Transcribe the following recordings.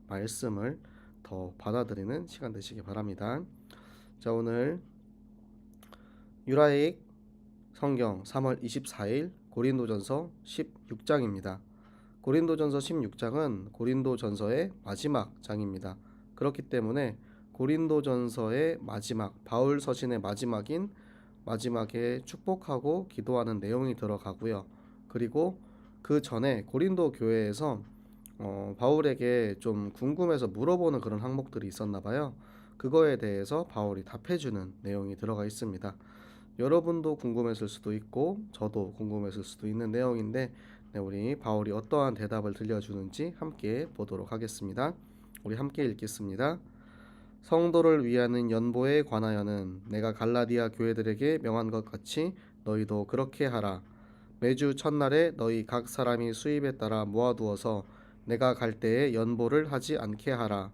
말씀을 더 받아들이는 시간 되시기 바랍니다. 자, 오늘 유라익 성경 3월 24일 고린도전서 16장입니다. 고린도전서 16장은 고린도전서의 마지막 장입니다. 그렇기 때문에 고린도전서의 마지막, 바울 서신의 마지막인 마지막에 축복하고 기도하는 내용이 들어가고요. 그리고 그 전에 고린도 교회에서 바울에게 좀 궁금해서 물어보는 그런 항목들이 있었나 봐요. 그거에 대해서 바울이 답해주는 내용이 들어가 있습니다. 여러분도 궁금했을 수도 있고 저도 궁금했을 수도 있는 내용인데, 우리 바울이 어떠한 대답을 들려주는지 함께 보도록 하겠습니다. 우리 함께 읽겠습니다. 성도를 위하는 연보에 관하여는 내가 갈라디아 교회들에게 명한 것 같이 너희도 그렇게 하라. 매주 첫날에 너희 각 사람이 수입에 따라 모아두어서 내가 갈 때에 연보를 하지 않게 하라.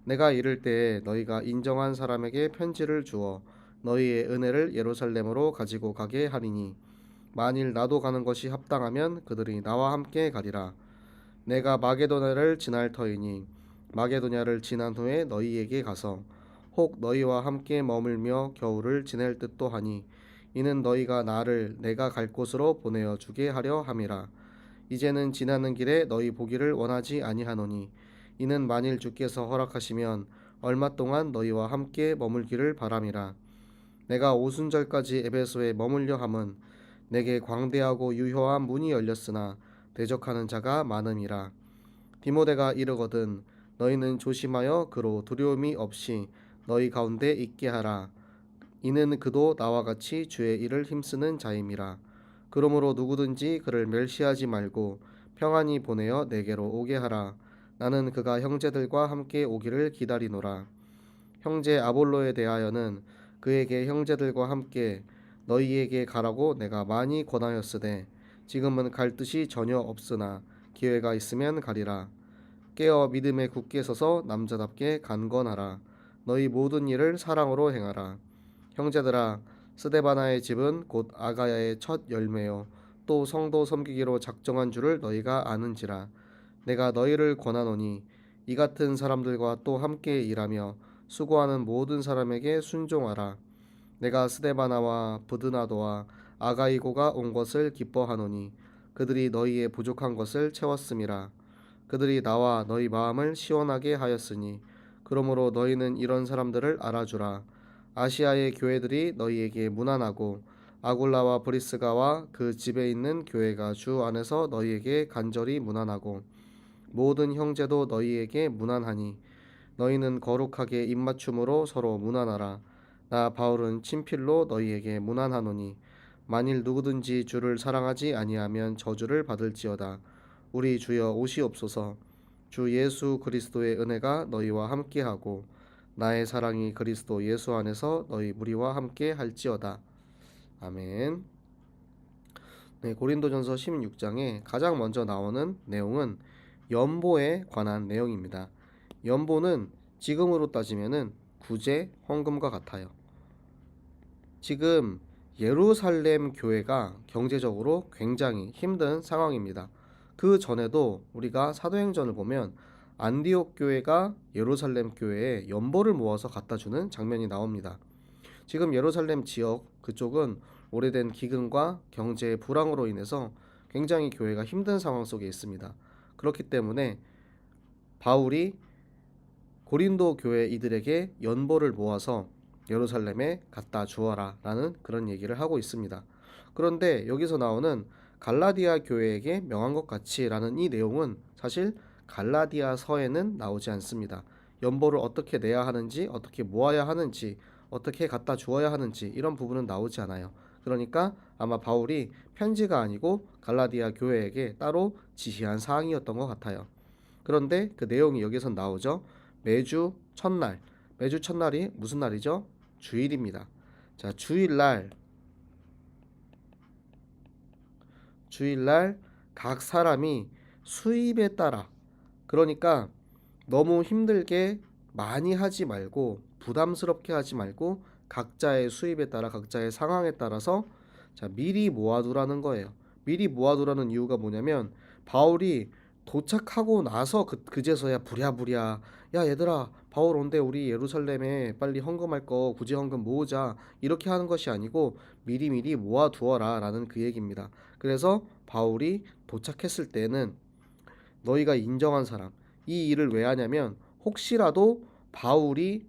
내가 이를 때에 너희가 인정한 사람에게 편지를 주어 너희의 은혜를 예루살렘으로 가지고 가게 하리니, 만일 나도 가는 것이 합당하면 그들이 나와 함께 가리라. 내가 마게도냐를 지날 터이니 마게도냐를 지난 후에 너희에게 가서 혹 너희와 함께 머물며 겨울을 지낼 듯도 하니, 이는 너희가 나를 내가 갈 곳으로 보내어 주게 하려 함이라. 이제는 지나는 길에 너희 보기를 원하지 아니하노니, 이는 만일 주께서 허락하시면 얼마 동안 너희와 함께 머물기를 바람이라. 내가 오순절까지 에베소에 머물려 함은 내게 광대하고 유효한 문이 열렸으나 대적하는 자가 많음이라. 디모데가 이르거든 너희는 조심하여 그로 두려움이 없이 너희 가운데 있게 하라. 이는 그도 나와 같이 주의 일을 힘쓰는 자임이라. 그러므로 누구든지 그를 멸시하지 말고 평안히 보내어 내게로 오게 하라. 나는 그가 형제들과 함께 오기를 기다리노라. 형제 아볼로에 대하여는 그에게 형제들과 함께 너희에게 가라고 내가 많이 권하였으되 지금은 갈 뜻이 전혀 없으나 기회가 있으면 가리라. 깨어 믿음에 굳게 서서 남자답게 간건하라. 너희 모든 일을 사랑으로 행하라. 형제들아, 스데바나의 집은 곧 아가야의 첫 열매요 또 성도 섬기기로 작정한 줄을 너희가 아는지라. 내가 너희를 권하노니 이 같은 사람들과 또 함께 일하며 수고하는 모든 사람에게 순종하라. 내가 스데바나와 부드나도와 아가이고가 온 것을 기뻐하노니 그들이 너희의 부족한 것을 채웠음이라. 그들이 나와 너희 마음을 시원하게 하였으니 그러므로 너희는 이런 사람들을 알아주라. 아시아의 교회들이 너희에게 문안하고 아굴라와 브리스가와 그 집에 있는 교회가 주 안에서 너희에게 간절히 문안하고 모든 형제도 너희에게 문안하니, 너희는 거룩하게 입맞춤으로 서로 문안하라. 나 바울은 친필로 너희에게 문안하노니 만일 누구든지 주를 사랑하지 아니하면 저주를 받을지어다. 우리 주여 오시옵소서. 주 예수 그리스도의 은혜가 너희와 함께하고 나의 사랑이 그리스도 예수 안에서 너희 무리와 함께 할지어다. 아멘. 네, 고린도전서 16장에 가장 먼저 나오는 내용은 연보에 관한 내용입니다. 연보는 지금으로 따지면은 구제, 헌금과 같아요. 지금 예루살렘 교회가 경제적으로 굉장히 힘든 상황입니다. 그 전에도 우리가 사도행전을 보면 안디옥 교회가 예루살렘 교회에 연보를 모아서 갖다 주는 장면이 나옵니다. 지금 예루살렘 지역 그쪽은 오래된 기근과 경제의 불황으로 인해서 굉장히 교회가 힘든 상황 속에 있습니다. 그렇기 때문에 바울이 고린도 교회 이들에게 연보를 모아서 예루살렘에 갖다 주어라 라는 그런 얘기를 하고 있습니다. 그런데 여기서 나오는 갈라디아 교회에게 명한 것 같이 라는 이 내용은 사실 갈라디아 서에는 나오지 않습니다. 연보를 어떻게 내야 하는지, 어떻게 모아야 하는지, 어떻게 갖다 주어야 하는지 이런 부분은 나오지 않아요. 그러니까 아마 바울이 편지가 아니고 갈라디아 교회에게 따로 지시한 사항이었던 것 같아요. 그런데 그 내용이 여기서 나오죠. 매주 첫날, 매주 첫날이 무슨 날이죠? 주일입니다. 자, 주일날 각 사람이 수입에 따라, 그러니까 너무 힘들게 많이 하지 말고 부담스럽게 하지 말고 각자의 수입에 따라 각자의 상황에 따라서 자 미리 모아두라는 거예요. 미리 모아두라는 이유가 뭐냐면 바울이 도착하고 나서 그제서야 부랴부랴 야 얘들아 바울 온대 우리 예루살렘에 빨리 헌금할 거 구제 헌금 모으자 이렇게 하는 것이 아니고 미리미리 모아두어라 라는 그 얘기입니다. 그래서 바울이 도착했을 때는 너희가 인정한 사람 이 일을 왜 하냐면 혹시라도 바울이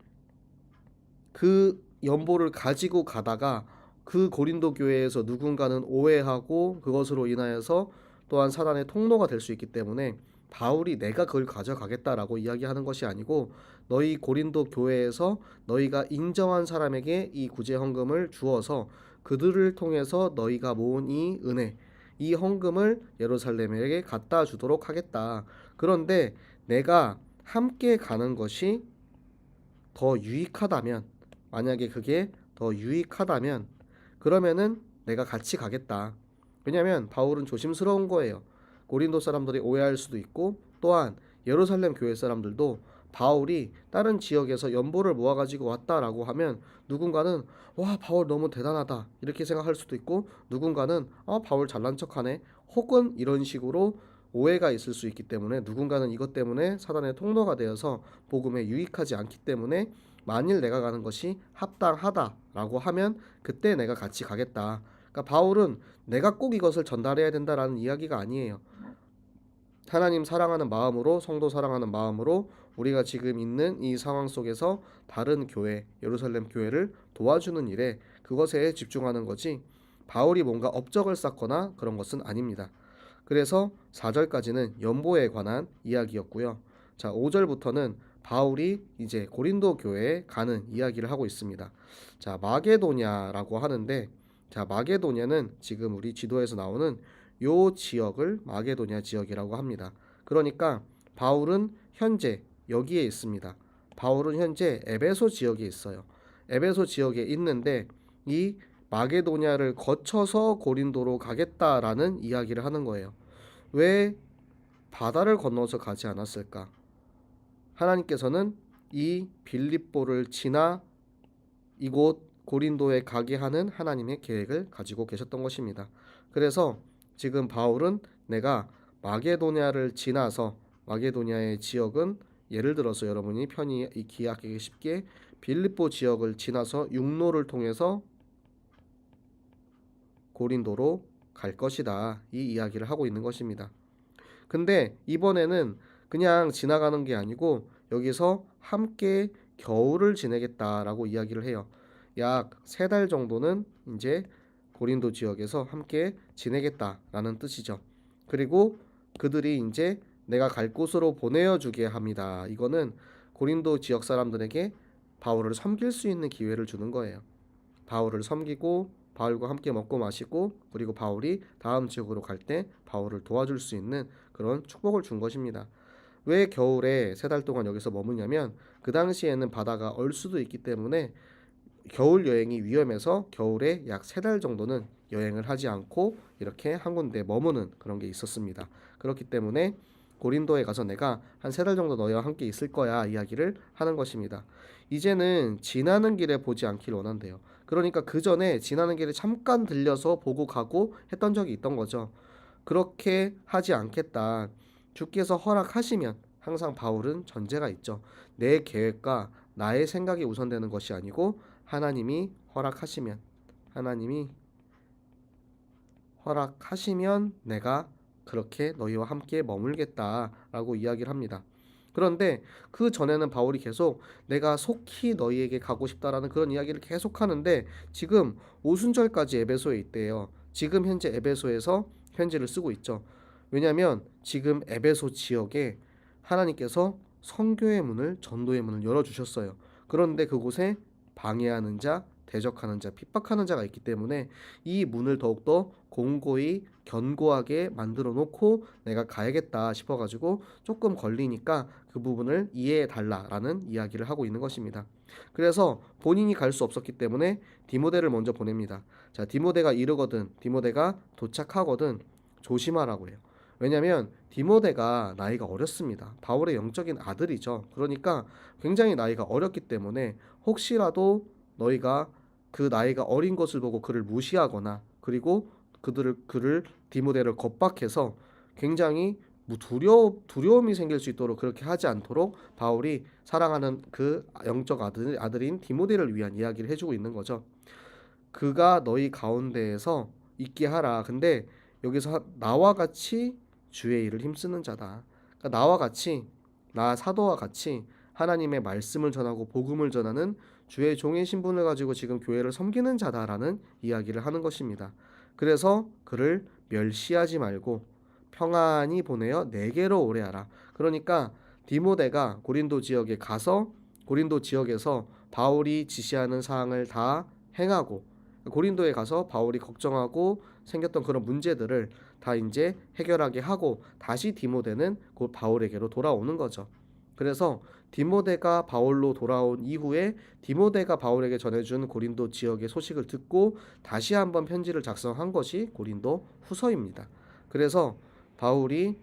그 연보를 가지고 가다가 그 고린도 교회에서 누군가는 오해하고 그것으로 인하여서 또한 사단의 통로가 될 수 있기 때문에 바울이 내가 그걸 가져가겠다라고 이야기하는 것이 아니고 너희 고린도 교회에서 너희가 인정한 사람에게 이 구제 헌금을 주어서 그들을 통해서 너희가 모은 이 은혜 이 헌금을 예루살렘에게 갖다 주도록 하겠다. 그런데 내가 함께 가는 것이 더 유익하다면 만약에 그게 더 유익하다면 그러면은 내가 같이 가겠다. 왜냐하면 바울은 조심스러운 거예요. 고린도 사람들이 오해할 수도 있고 또한 예루살렘 교회 사람들도 바울이 다른 지역에서 연보를 모아가지고 왔다라고 하면 누군가는 와 바울 너무 대단하다 이렇게 생각할 수도 있고 누군가는 바울 잘난 척하네 혹은 이런 식으로 오해가 있을 수 있기 때문에 누군가는 이것 때문에 사단의 통로가 되어서 복음에 유익하지 않기 때문에 만일 내가 가는 것이 합당하다라고 하면 그때 내가 같이 가겠다. 그러니까 바울은 내가 꼭 이것을 전달해야 된다라는 이야기가 아니에요. 하나님 사랑하는 마음으로 성도 사랑하는 마음으로 우리가 지금 있는 이 상황 속에서 다른 교회 예루살렘 교회를 도와주는 일에 그것에 집중하는 거지 바울이 뭔가 업적을 쌓거나 그런 것은 아닙니다. 그래서 4절까지는 연보에 관한 이야기였고요. 자, 5절부터는 바울이 이제 고린도 교회에 가는 이야기를 하고 있습니다. 자, 마게도냐라고 하는데 자, 마게도냐는 지금 우리 지도에서 나오는 요 지역을 마게도냐 지역이라고 합니다. 그러니까 바울은 현재 여기에 있습니다. 바울은 현재 에베소 지역에 있어요. 에베소 지역에 있는데 이 마게도냐를 거쳐서 고린도로 가겠다라는 이야기를 하는 거예요. 왜 바다를 건너서 가지 않았을까? 하나님께서는 이 빌립보를 지나 이곳 고린도에 가게 하는 하나님의 계획을 가지고 계셨던 것입니다. 그래서 지금 바울은 내가 마게도냐를 지나서 마게도냐의 지역은 예를 들어서 여러분이 편히 기억하기 쉽게 빌립보 지역을 지나서 육로를 통해서 고린도로 갈 것이다. 이 이야기를 하고 있는 것입니다. 근데 이번에는 그냥 지나가는 게 아니고 여기서 함께 겨울을 지내겠다라고 이야기를 해요. 약 3달 정도는 이제 고린도 지역에서 함께 지내겠다라는 뜻이죠. 그리고 그들이 이제 내가 갈 곳으로 보내어 주게 합니다. 이거는 고린도 지역 사람들에게 바울을 섬길 수 있는 기회를 주는 거예요. 바울을 섬기고 바울과 함께 먹고 마시고 그리고 바울이 다음 지역으로 갈 때 바울을 도와줄 수 있는 그런 축복을 준 것입니다. 왜 겨울에 3달 동안 여기서 머무냐면 그 당시에는 바다가 얼 수도 있기 때문에 겨울 여행이 위험해서 겨울에 약 3달 정도는 여행을 하지 않고 이렇게 한 군데 머무는 그런 게 있었습니다. 그렇기 때문에 고린도에 가서 내가 한 3달 정도 너희와 함께 있을 거야 이야기를 하는 것입니다. 이제는 지나는 길에 보지 않길 원한대요. 그러니까 그 전에 지나는 길에 잠깐 들려서 보고 가고 했던 적이 있던 거죠. 그렇게 하지 않겠다. 주께서 허락하시면 항상 바울은 전제가 있죠. 내 계획과 나의 생각이 우선되는 것이 아니고 하나님이 허락하시면 내가 그렇게 너희와 함께 머물겠다라고 이야기를 합니다. 그런데 그 전에는 바울이 계속 내가 속히 너희에게 가고 싶다라는 그런 이야기를 계속 하는데 지금 오순절까지 에베소에 있대요. 지금 현재 에베소에서 편지를 쓰고 있죠. 왜냐하면 지금 에베소 지역에 하나님께서 선교의 문을 전도의 문을 열어주셨어요. 그런데 그곳에 방해하는 자, 대적하는 자, 핍박하는 자가 있기 때문에 이 문을 더욱더 공고히 견고하게 만들어 놓고 내가 가야겠다 싶어가지고 조금 걸리니까 그 부분을 이해해 달라라는 이야기를 하고 있는 것입니다. 그래서 본인이 갈 수 없었기 때문에 디모데를 먼저 보냅니다. 자, 디모데가 이르거든, 디모데가 도착하거든 조심하라고 해요. 왜냐하면 디모데가 나이가 어렸습니다. 바울의 영적인 아들이죠. 그러니까 굉장히 나이가 어렸기 때문에 혹시라도 너희가 그 나이가 어린 것을 보고 그를 무시하거나 그리고 그를 디모데를 겁박해서 굉장히 뭐 두려움이 생길 수 있도록 그렇게 하지 않도록 바울이 사랑하는 그 영적 아들인 디모데를 위한 이야기를 해주고 있는 거죠. 그가 너희 가운데에서 있게 하라. 근데 여기서 나와 같이 주의 일을 힘쓰는 자다. 그러니까 나와 같이, 나 사도와 같이 하나님의 말씀을 전하고 복음을 전하는 주의 종의 신분을 가지고 지금 교회를 섬기는 자다라는 이야기를 하는 것입니다. 그래서 그를 멸시하지 말고 평안히 보내어 내게로 오래하라. 그러니까 디모데가 고린도 지역에 가서 고린도 지역에서 바울이 지시하는 사항을 다 행하고, 고린도에 가서 바울이 걱정하고 생겼던 그런 문제들을 다 이제 해결하게 하고 다시 디모데는 곧 바울에게로 돌아오는 거죠. 그래서 디모데가 바울로 돌아온 이후에 디모데가 바울에게 전해준 고린도 지역의 소식을 듣고 다시 한번 편지를 작성한 것이 고린도 후서입니다. 그래서 바울이,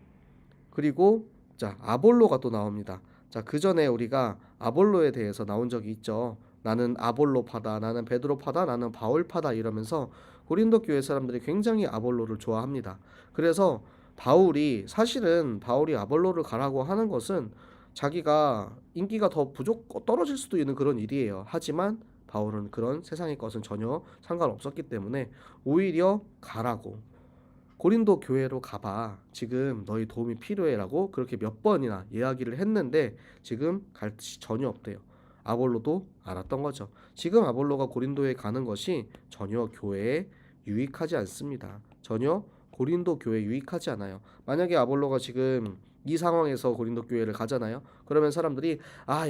그리고 자, 아볼로가 또 나옵니다. 자, 그 전에 우리가 아볼로에 대해서 나온 적이 있죠. 나는 아볼로파다, 나는 베드로파다, 나는 바울파다 이러면서 고린도 교회 사람들이 굉장히 아볼로를 좋아합니다. 그래서 사실은 바울이 아볼로를 가라고 하는 것은 자기가 인기가 더 떨어질 수도 있는 그런 일이에요. 하지만 바울은 그런 세상의 것은 전혀 상관없었기 때문에 오히려 가라고, 고린도 교회로 가봐, 지금 너희 도움이 필요해라고 그렇게 몇 번이나 이야기를 했는데 지금 갈 뜻이 전혀 없대요. 아볼로도 알았던 거죠. 지금 아볼로가 고린도에 가는 것이 전혀 교회에 유익하지 않습니다. 전혀 고린도 교회에 유익하지 않아요. 만약에 아볼로가 지금 이 상황에서 고린도 교회를 가잖아요. 그러면 사람들이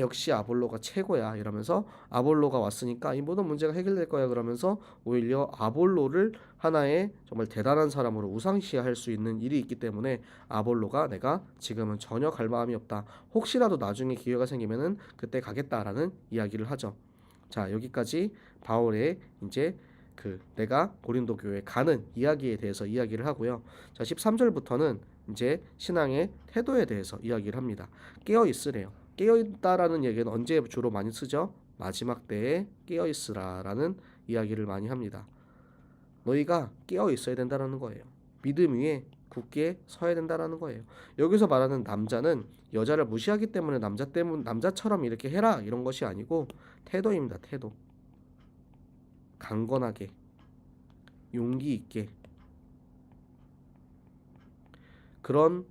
역시 아볼로가 최고야 이러면서 아볼로가 왔으니까 이 모든 문제가 해결될 거야 그러면서 오히려 아볼로를 하나의 정말 대단한 사람으로 우상시할 수 있는 일이 있기 때문에 아볼로가 내가 지금은 전혀 갈 마음이 없다, 혹시라도 나중에 기회가 생기면은 그때 가겠다라는 이야기를 하죠. 자, 여기까지 바울의 이제 내가 고린도 교회에 가는 이야기에 대해서 이야기를 하고요. 자, 13절부터는 이제 신앙의 태도에 대해서 이야기를 합니다. 깨어 있으래요. 깨어 있다라는 얘기는 언제 주로 많이 쓰죠? 마지막 때에 깨어 있으라라는 이야기를 많이 합니다. 너희가 깨어 있어야 된다라는 거예요. 믿음 위에 굳게 서야 된다라는 거예요. 여기서 말하는 남자는 여자를 무시하기 때문에 남자처럼 이렇게 해라 이런 것이 아니고 태도입니다. 태도. 강건하게, 용기 있게, 그런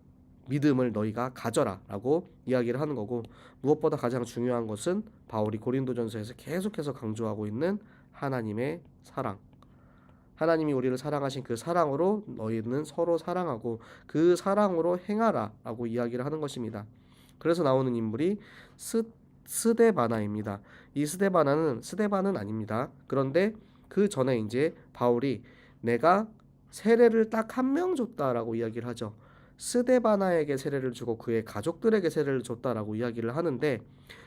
믿음을 너희가 가져라라고 이야기를 하는 거고, 무엇보다 가장 중요한 것은 바울이 고린도전서에서 계속해서 강조하고 있는 하나님의 사랑. 하나님이 우리를 사랑하신 그 사랑으로 너희는 서로 사랑하고 그 사랑으로 행하라라고 이야기를 하는 것입니다. 그래서 나오는 인물이 스데바나입니다. 이 스데반은 아닙니다. 그런데 그 전에 이제 바울이 내가 세례를 딱 한 명 줬다라고 이야기를 하죠. 스데바나에게 세례를 주고 그의 가족들에게 세례를 줬다라고 이야기를 하는데,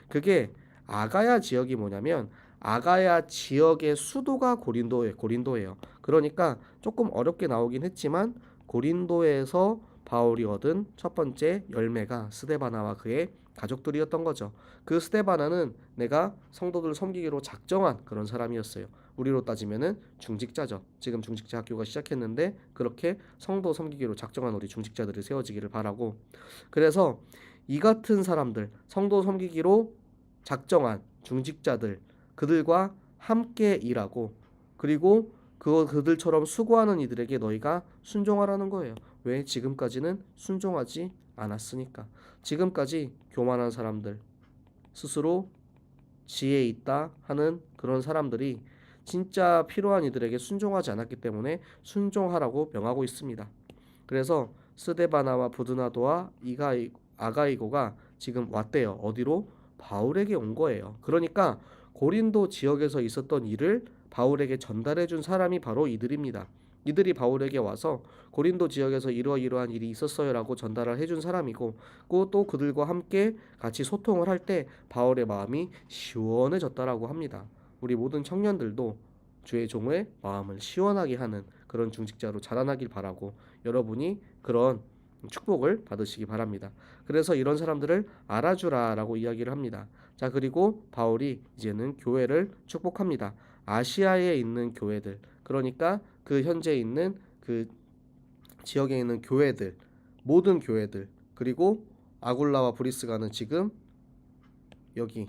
그게 아가야 지역이 뭐냐면 아가야 지역의 수도가 고린도예요. 그러니까 조금 어렵게 나오긴 했지만 고린도에서 바울이 얻은 첫 번째 열매가 스데바나와 그의 가족들이었던 거죠. 그 스데바나는 내가 성도들을 섬기기로 작정한 그런 사람이었어요. 우리로 따지면은 중직자죠. 지금 중직자 학교가 시작했는데 그렇게 성도 섬기기로 작정한 우리 중직자들이 세워지기를 바라고, 그래서 이 같은 사람들, 성도 섬기기로 작정한 중직자들, 그들과 함께 일하고, 그리고 그들처럼 수고하는 이들에게 너희가 순종하라는 거예요. 왜? 지금까지는 순종하지 않았으니까. 지금까지 교만한 사람들, 스스로 지혜 있다 하는 그런 사람들이 진짜 필요한 이들에게 순종하지 않았기 때문에 순종하라고 명하고 있습니다. 그래서 스데바나와 부드나도와 아가이고가 지금 왔대요. 어디로? 바울에게 온 거예요. 그러니까 고린도 지역에서 있었던 일을 바울에게 전달해 준 사람이 바로 이들입니다. 이들이 바울에게 와서 고린도 지역에서 이러이러한 일이 있었어요라고 전달을 해준 사람이고, 또 그들과 함께 같이 소통을 할 때 바울의 마음이 시원해졌다라고 합니다. 우리 모든 청년들도 주의 종의 마음을 시원하게 하는 그런 중직자로 자라나길 바라고, 여러분이 그런 축복을 받으시기 바랍니다. 그래서 이런 사람들을 알아주라라고 이야기를 합니다. 자, 그리고 바울이 이제는 교회를 축복합니다. 아시아에 있는 교회들, 그러니까 그 현재 있는 그 지역에 있는 교회들, 모든 교회들, 그리고 아굴라와 브리스가는 지금 여기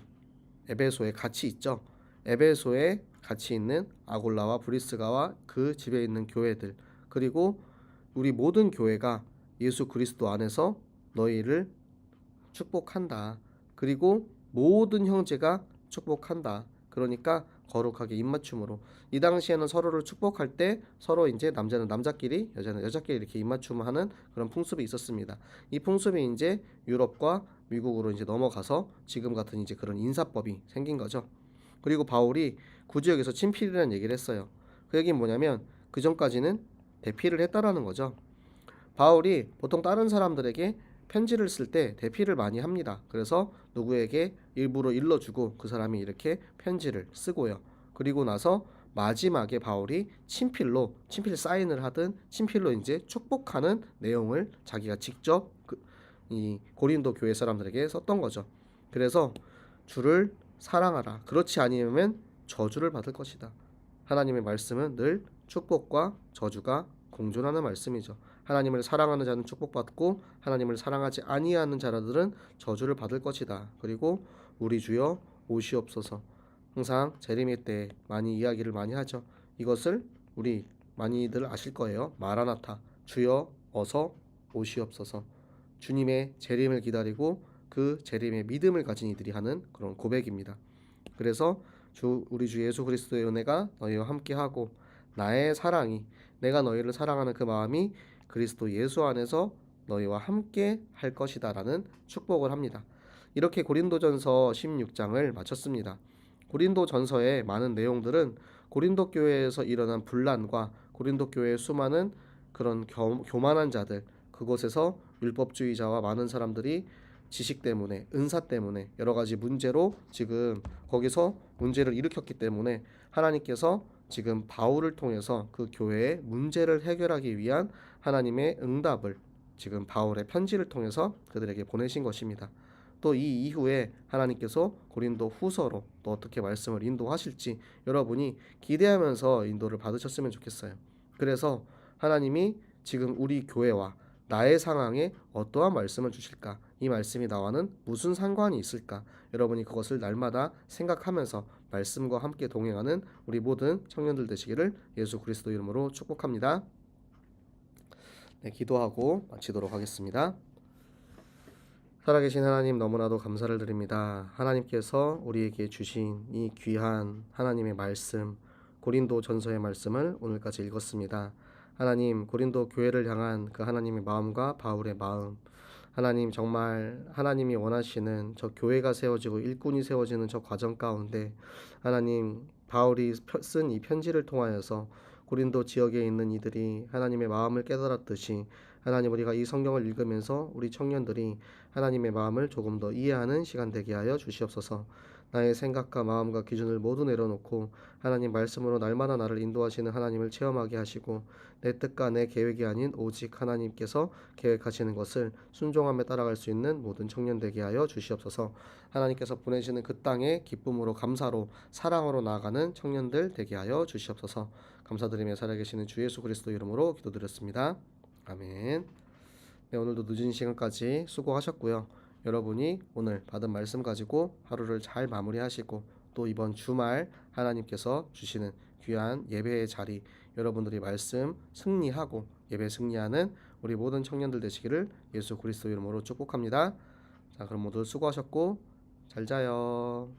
에베소에 같이 있죠. 에베소에 같이 있는 아굴라와 브리스가와 그 집에 있는 교회들, 그리고 우리 모든 교회가 예수 그리스도 안에서 너희를 축복한다. 그리고 모든 형제가 축복한다. 그러니까 거룩하게 입맞춤으로, 이 당시에는 서로를 축복할 때 서로 이제 남자는 남자끼리 여자는 여자끼리 이렇게 입맞춤을 하는 그런 풍습이 있었습니다. 이 풍습이 이제 유럽과 미국으로 이제 넘어가서 지금 같은 이제 그런 인사법이 생긴 거죠. 그리고 바울이 구지역에서 친필이라는 얘기를 했어요. 그 얘기는 뭐냐면 그 전까지는 대피를 했다라는 거죠. 바울이 보통 다른 사람들에게 편지를 쓸 때 대피를 많이 합니다. 그래서 누구에게 일부러 일러주고 그 사람이 이렇게 편지를 쓰고요. 그리고 나서 마지막에 바울이 친필 사인을 하든 친필로 이제 축복하는 내용을 자기가 직접 이 고린도 교회 사람들에게 썼던 거죠. 그래서 주를 사랑하라. 그렇지 아니면 저주를 받을 것이다. 하나님의 말씀은 늘 축복과 저주가 공존하는 말씀이죠. 하나님을 사랑하는 자는 축복받고 하나님을 사랑하지 아니하는 자들은 저주를 받을 것이다. 그리고 우리 주여 오시옵소서. 항상 재림의 때 많이 이야기를 많이 하죠. 이것을 우리 많이들 아실 거예요. 마라나타, 주여 어서 오시옵소서. 주님의 재림을 기다리고 그 재림의 믿음을 가진 이들이 하는 그런 고백입니다. 그래서 우리 주 예수 그리스도의 은혜가 너희와 함께하고 나의 사랑이, 내가 너희를 사랑하는 그 마음이 그리스도 예수 안에서 너희와 함께 할 것이다라는 축복을 합니다. 이렇게 고린도전서 16장을 마쳤습니다. 고린도전서의 많은 내용들은 고린도 교회에서 일어난 분란과 고린도 교회의 수많은 그런 교만한 자들, 그곳에서 율법주의자와 많은 사람들이 지식 때문에, 은사 때문에 여러 가지 문제로 지금 거기서 문제를 일으켰기 때문에 하나님께서 지금 바울을 통해서 그 교회의 문제를 해결하기 위한 하나님의 응답을 지금 바울의 편지를 통해서 그들에게 보내신 것입니다. 또 이 이후에 하나님께서 고린도 후서로 또 어떻게 말씀을 인도하실지 여러분이 기대하면서 인도를 받으셨으면 좋겠어요. 그래서 하나님이 지금 우리 교회와 나의 상황에 어떠한 말씀을 주실까? 이 말씀이 나와는 무슨 상관이 있을까? 여러분이 그것을 날마다 생각하면서 말씀과 함께 동행하는 우리 모든 청년들 되시기를 예수 그리스도 이름으로 축복합니다. 네, 기도하고 마치도록 하겠습니다. 살아계신 하나님, 너무나도 감사를 드립니다. 하나님께서 우리에게 주신 이 귀한 하나님의 말씀, 고린도 전서의 말씀을 오늘까지 읽었습니다. 하나님, 고린도 교회를 향한 그 하나님의 마음과 바울의 마음, 하나님, 정말 하나님이 원하시는 저 교회가 세워지고 일꾼이 세워지는 저 과정 가운데 하나님, 바울이 쓴 이 편지를 통하여서 고린도 지역에 있는 이들이 하나님의 마음을 깨달았듯이 하나님, 우리가 이 성경을 읽으면서 우리 청년들이 하나님의 마음을 조금 더 이해하는 시간 되게 하여 주시옵소서. 나의 생각과 마음과 기준을 모두 내려놓고 하나님 말씀으로 날마다 나를 인도하시는 하나님을 체험하게 하시고 내 뜻과 내 계획이 아닌 오직 하나님께서 계획하시는 것을 순종하며 따라갈 수 있는 모든 청년 되게 하여 주시옵소서. 하나님께서 보내시는 그 땅에 기쁨으로, 감사로, 사랑으로 나아가는 청년들 되게 하여 주시옵소서. 감사드리며 살아계시는 주 예수 그리스도 이름으로 기도드렸습니다. 아멘. 네, 오늘도 늦은 시간까지 수고하셨고요. 여러분이 오늘 받은 말씀 가지고 하루를 잘 마무리하시고 또 이번 주말 하나님께서 주시는 귀한 예배의 자리, 여러분들이 말씀 승리하고 예배 승리하는 우리 모든 청년들 되시기를 예수 그리스도 이름으로 축복합니다. 자, 그럼 모두 수고하셨고 잘 자요.